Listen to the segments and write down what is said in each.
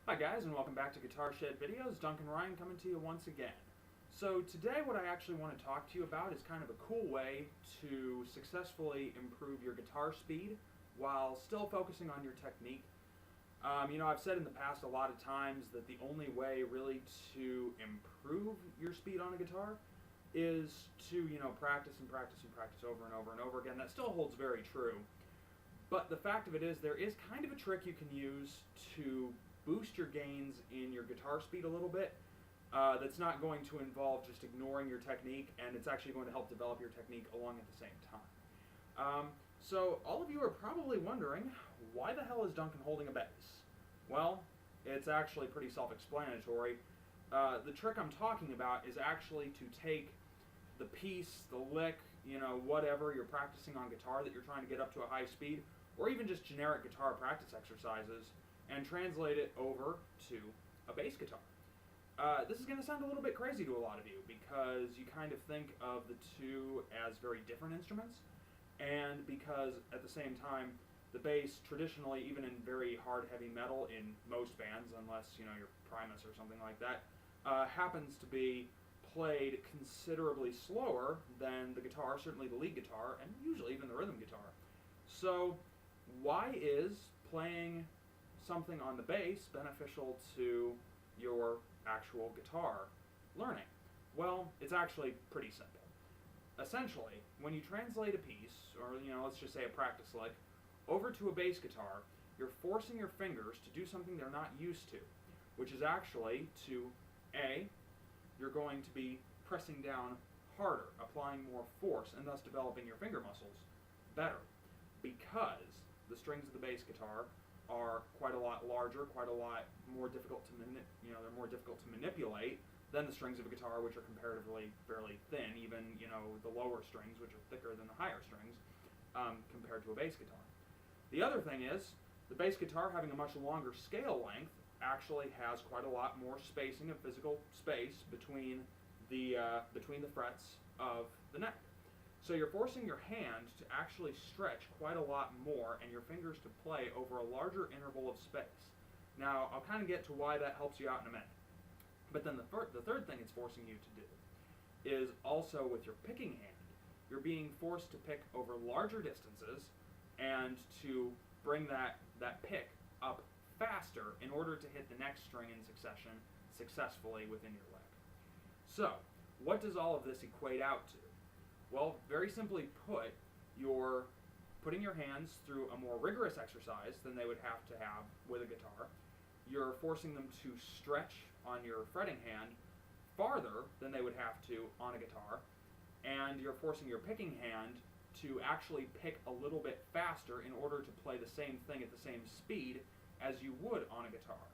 Hi guys, and welcome back to Guitar Shed Videos. Duncan Ryan coming to you once again. So today what I actually want to talk to you about is kind of a cool way to successfully improve your guitar speed while still focusing on your technique. I've said in the past a lot of times that the only way really to improve your speed on a guitar is to, practice and practice and practice over and over and over again. That still holds very true. But the fact of it is, there is kind of a trick you can use to boost your gains in your guitar speed a little bit. That's not going to involve just ignoring your technique, and it's actually going to help develop your technique along at the same time. So all of you are probably wondering, why the hell is Duncan holding a bass? Well, it's actually pretty self-explanatory. The trick I'm talking about is actually to take the piece, the lick, whatever you're practicing on guitar that you're trying to get up to a high speed, or even just generic guitar practice exercises, and translate it over to a bass guitar. This is going to sound a little bit crazy to a lot of you because you kind of think of the two as very different instruments, and because at the same time the bass traditionally, even in very hard heavy metal in most bands, unless you're Primus or something like that, happens to be played considerably slower than the guitar, certainly the lead guitar, and usually even the rhythm guitar. So why is playing something on the bass beneficial to your actual guitar learning? Well, it's actually pretty simple. Essentially, when you translate a piece, or let's just say a practice lick, over to a bass guitar, you're forcing your fingers to do something they're not used to, which is actually to, A, you're going to be pressing down harder, applying more force, and thus developing your finger muscles better, because the strings of the bass guitar are quite a lot larger, quite a lot more difficult to they're more difficult to manipulate than the strings of a guitar, which are comparatively fairly thin. Even the lower strings, which are thicker than the higher strings, compared to a bass guitar. The other thing is, the bass guitar, having a much longer scale length, actually has quite a lot more spacing of physical space between the frets of the neck. So you're forcing your hand to actually stretch quite a lot more, and your fingers to play over a larger interval of space. Now, I'll kind of get to why that helps you out in a minute. But then the third thing it's forcing you to do is also with your picking hand. You're being forced to pick over larger distances and to bring that pick up faster in order to hit the next string in succession successfully within your lick. So, what does all of this equate out to? Well, very simply put, you're putting your hands through a more rigorous exercise than they would have to have with a guitar. You're forcing them to stretch on your fretting hand farther than they would have to on a guitar, and you're forcing your picking hand to actually pick a little bit faster in order to play the same thing at the same speed as you would on a guitar.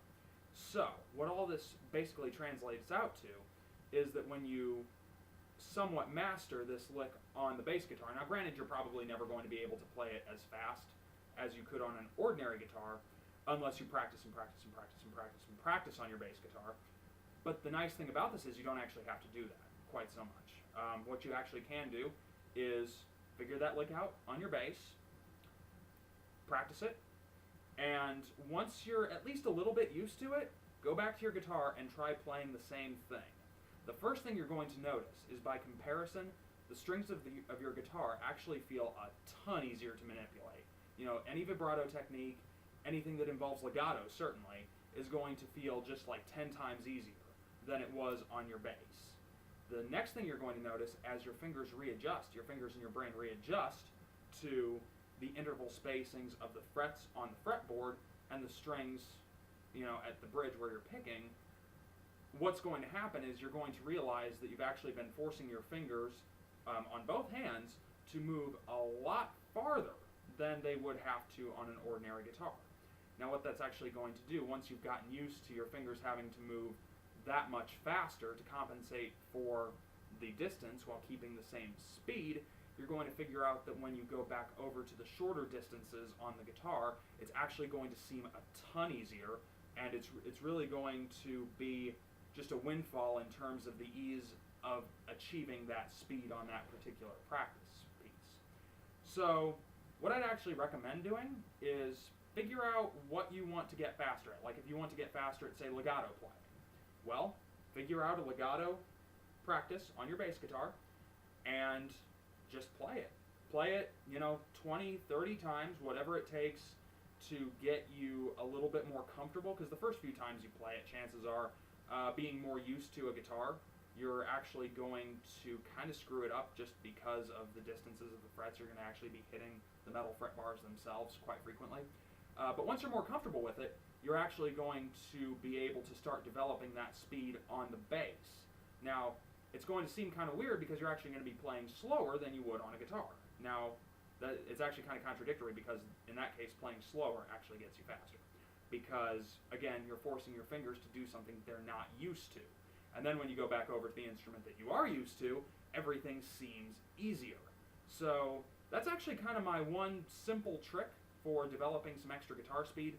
So, what all this basically translates out to is that when you somewhat master this lick on the bass guitar, now granted you're probably never going to be able to play it as fast as you could on an ordinary guitar, unless you practice and practice and practice and practice and practice on your bass guitar. But the nice thing about this is you don't actually have to do that quite so much. What you actually can do is figure that lick out on your bass, practice it, and once you're at least a little bit used to it, go back to your guitar and try playing the same thing. The first thing you're going to notice is, by comparison, the strings of your guitar actually feel a ton easier to manipulate. Any vibrato technique, anything that involves legato certainly, is going to feel just like 10 times easier than it was on your bass. The next thing you're going to notice, as your fingers readjust, your fingers and your brain readjust to the interval spacings of the frets on the fretboard and the strings, at the bridge where you're picking, what's going to happen is you're going to realize that you've actually been forcing your fingers on both hands to move a lot farther than they would have to on an ordinary guitar. Now, what that's actually going to do, once you've gotten used to your fingers having to move that much faster to compensate for the distance while keeping the same speed, you're going to figure out that when you go back over to the shorter distances on the guitar, it's actually going to seem a ton easier, and it's really going to be just a windfall in terms of the ease of achieving that speed on that particular practice piece. So what I'd actually recommend doing is figure out what you want to get faster at. Like if you want to get faster at, say, legato playing. Well, figure out a legato practice on your bass guitar and just play it. Play it, 20, 30 times, whatever it takes to get you a little bit more comfortable, because the first few times you play it, chances are, being more used to a guitar, you're actually going to kind of screw it up just because of the distances of the frets. You're going to actually be hitting the metal fret bars themselves quite frequently. But once you're more comfortable with it, you're actually going to be able to start developing that speed on the bass. Now, it's going to seem kind of weird because you're actually going to be playing slower than you would on a guitar. Now, it's actually kind of contradictory because in that case, playing slower actually gets you faster. Because, again, you're forcing your fingers to do something they're not used to. And then when you go back over to the instrument that you are used to, everything seems easier. So that's actually kind of my one simple trick for developing some extra guitar speed.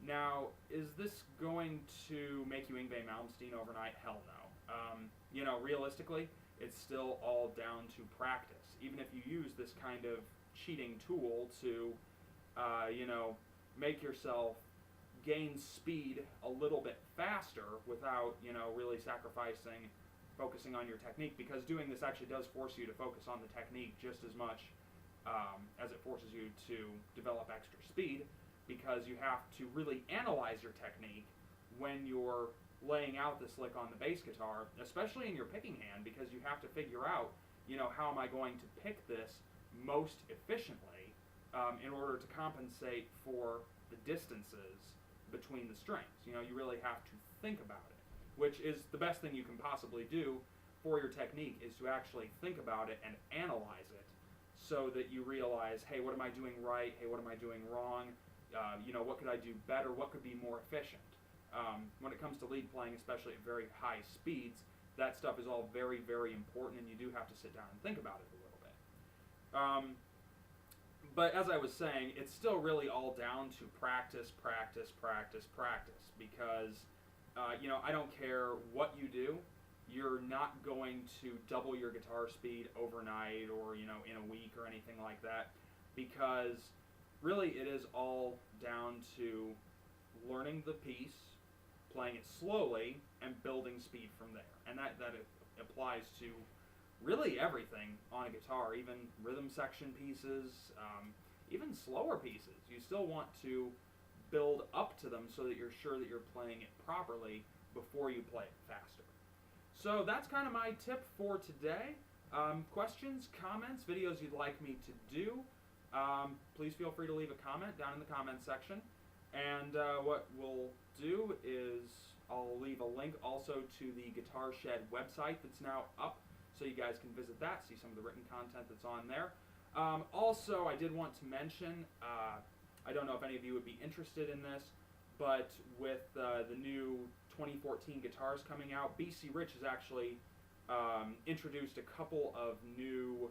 Now, is this going to make you Yngwie Malmsteen overnight? Hell no. Realistically, it's still all down to practice. Even if you use this kind of cheating tool to, make yourself gain speed a little bit faster without, really focusing on your technique, because doing this actually does force you to focus on the technique just as much as it forces you to develop extra speed, because you have to really analyze your technique when you're laying out this lick on the bass guitar, especially in your picking hand, because you have to figure out, how am I going to pick this most efficiently in order to compensate for the distances between the strings. You really have to think about it, which is the best thing you can possibly do for your technique, is to actually think about it and analyze it so that you realize, hey, what am I doing right? Hey, what am I doing wrong? What could I do better? What could be more efficient? When it comes to lead playing, especially at very high speeds, that stuff is all very, very important, and you do have to sit down and think about it a little bit. But as I was saying, it's still really all down to practice, practice, practice, practice, because, I don't care what you do, you're not going to double your guitar speed overnight or, in a week or anything like that, because really it is all down to learning the piece, playing it slowly, and building speed from there. And that applies to really everything on a guitar, even rhythm section pieces, even slower pieces. You still want to build up to them so that you're sure that you're playing it properly before you play it faster. So that's kind of my tip for today. Questions, comments, videos you'd like me to do, please feel free to leave a comment down in the comment section. And what we'll do is I'll leave a link also to the Guitar Shed website that's now up, so you guys can visit that, see some of the written content that's on there. Also, I did want to mention, I don't know if any of you would be interested in this, but with the new 2014 guitars coming out, BC Rich has actually introduced a couple of new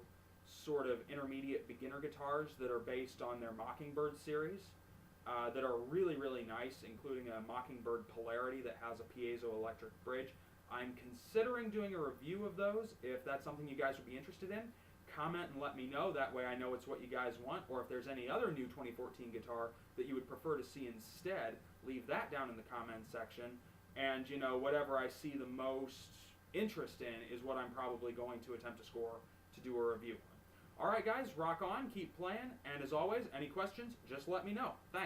sort of intermediate beginner guitars that are based on their Mockingbird series that are really, really nice, including a Mockingbird Polarity that has a piezoelectric bridge. I'm considering doing a review of those. If that's something you guys would be interested in, comment and let me know. That way I know it's what you guys want. Or if there's any other new 2014 guitar that you would prefer to see instead, leave that down in the comments section. And, whatever I see the most interest in is what I'm probably going to attempt to score to do a review on. Alright guys, rock on, keep playing, and as always, any questions, just let me know. Thanks.